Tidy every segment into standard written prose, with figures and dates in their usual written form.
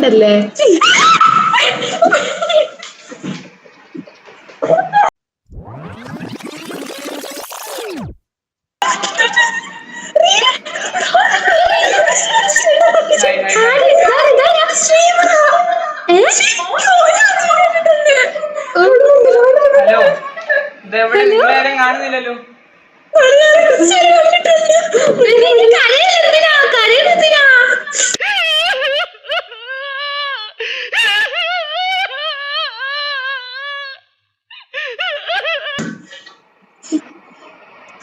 ഉണ്ടല്ലേ? ഹലോ, ഇതെവിടെ നിങ്ങളാരും കാണുന്നില്ലല്ലോ?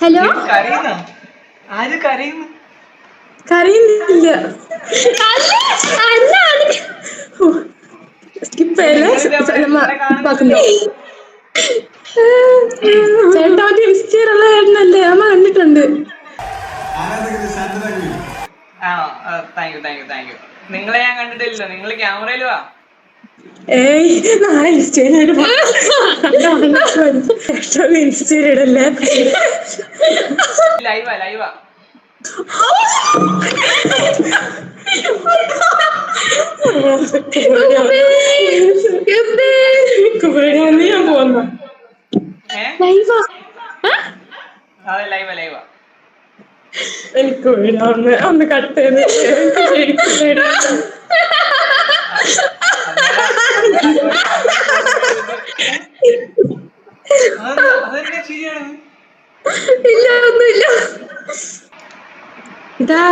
ഹലോ, കരയുന്നോ? ആര് കരയുന്നു? കരയുന്നില്ല. ചേട്ടാ ഇൻസ്റ്റയിലുള്ള ചേട്ടനല്ലേ? അമ്മ കണ്ടിട്ടുണ്ട്. Thank you. നിങ്ങളെ ഞാൻ കണ്ടിട്ടില്ലല്ലോ. നിങ്ങൾ ക്യാമറയിൽ വാ. ഏയ്, നാളെ ഇൻസ്റ്റയിലിടല്ലേ? ലൈവാ. ഞാൻ പോന്ന അതെ, ലൈവാ. എനിക്ക് വീടാന്ന് ഒന്ന് കട്ട് ചെയ്ത് ഇല്ല, ഒന്നുമില്ല. ഇതാ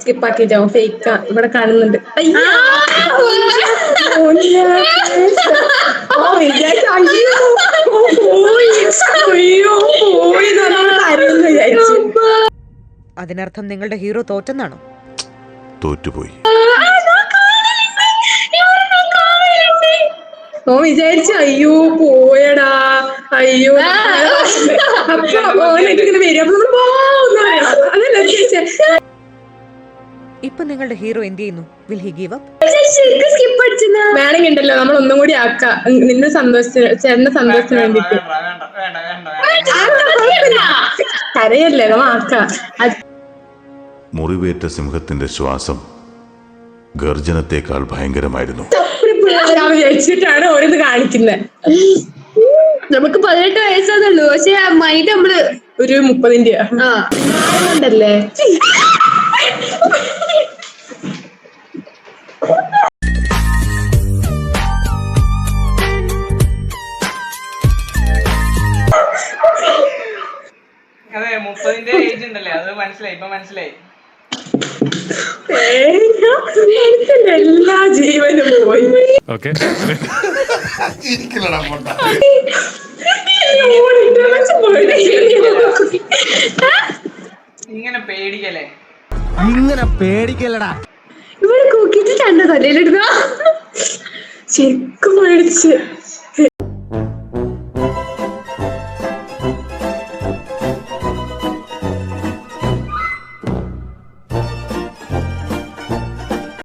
സ്കിപ്പാക്കിട്ടോ, ഫേക്കാ. ഇവിടെ കാണുന്നുണ്ട്. അതിനർത്ഥം നിങ്ങളുടെ ഹീറോ തോറ്റെന്നാണോ? തോറ്റുപോയി. ഓ വിചാരിച്ചു അയ്യോ പോയടാ, അയ്യോ. അപ്പൊ ഓനൊക്കെ വരും. ഇപ്പൊ നിങ്ങളുടെ ഹീറോ എന്ത് ചെയ്യുന്നു? Will he give up? വേണമെങ്കിൽ ഉണ്ടല്ലോ, നമ്മൾ ഒന്നും കൂടി ആക്കാം. നിന്റെ സന്തോഷത്തിന്, ചേട്ടന്റെ സന്തോഷത്തിന് വേണ്ടിട്ട്. കരയല്ലേ, നമ്മ ആക്കാം. മുറിവേറ്റ സിംഹത്തിന്റെ ശ്വാസം ഗർജനത്തെക്കാൾ ഭയങ്കരമായിരുന്നു. വിചാരിച്ചിട്ടാണ് ഓരോന്ന് കാണിക്കുന്നത്. നമുക്ക് 18 വയസ്സാന്നുള്ളൂ, പക്ഷെ മൈൻഡ് നമ്മള് ഒരു 30-ന്റെ ഉണ്ടല്ലേ? അതെ, 30-ന്റെ ഏജ് ഉണ്ടല്ലേ, അത് മനസ്സിലായി. എല്ലാ ജീവനും പോയി. ഇങ്ങനെ ഇവിടെ കൂക്കിട്ട് കണ്ട തലയിലിടുക. ശരിക്കും പേടിച്ച്